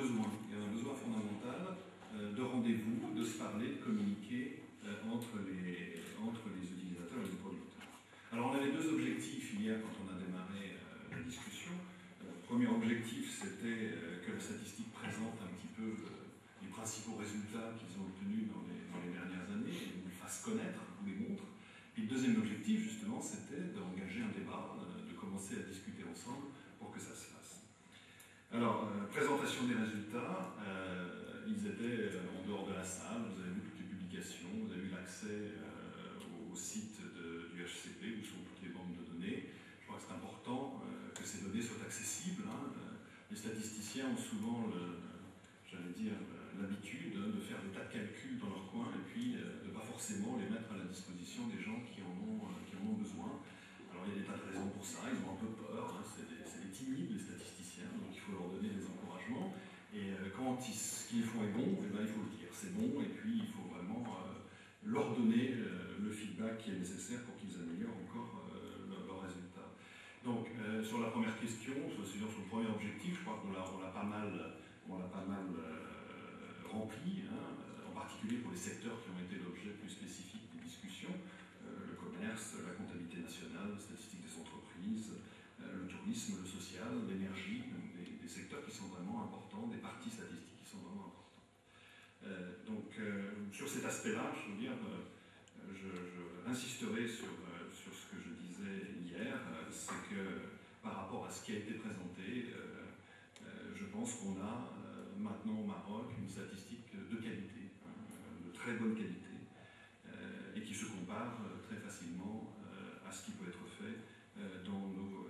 il y a un besoin fondamental de rendez-vous, de se parler, de communiquer entre les utilisateurs et les producteurs. Alors on avait deux objectifs hier quand on a démarré la discussion. Le premier objectif, c'était que la statistique présente un petit peu les principaux résultats qu'ils ont obtenus dans les dernières années, et nous les fasse connaître, nous les montre. Et le deuxième objectif, justement, c'était d'engager un débat, de commencer à discuter ensemble pour que ça se fasse. Alors, présentation des résultats, ils étaient en dehors de la salle, vous avez vu toutes les publications, vous avez eu l'accès au site du HCP, où sont toutes les banques de données. Je crois que c'est important que ces données soient accessibles. Les statisticiens ont souvent, l'habitude de faire des tas de calculs dans leur coin et puis de ne pas forcément les mettre à la disposition des gens qui en ont besoin. Alors il y a des tas de raisons pour ça, ils ont un peu peur, c'est des timides les statisticiens, donc il faut leur donner des encouragements. Et quand ce qu'ils font est bon, eh ben, il faut le dire, c'est bon, et puis il faut vraiment leur donner le feedback qui est nécessaire pour qu'ils améliorent encore leurs résultats. Donc sur la première question, sur le premier objectif, je crois qu'on l'a pas mal rempli, en particulier pour les secteurs qui ont été l'objet plus spécifique des discussions, le commerce, la comptabilité nationale, la statistique des entreprises, le tourisme, le social, l'énergie, des secteurs qui sont vraiment importants, des parties statistiques qui sont vraiment importantes. Donc sur cet aspect-là, je veux dire, je insisterai sur ce que je disais hier, c'est que par rapport à ce qui a été présenté, je pense qu'on a maintenant au Maroc une statistique de qualité, de très bonne qualité, et qui se compare très facilement à ce qui peut être fait dans nos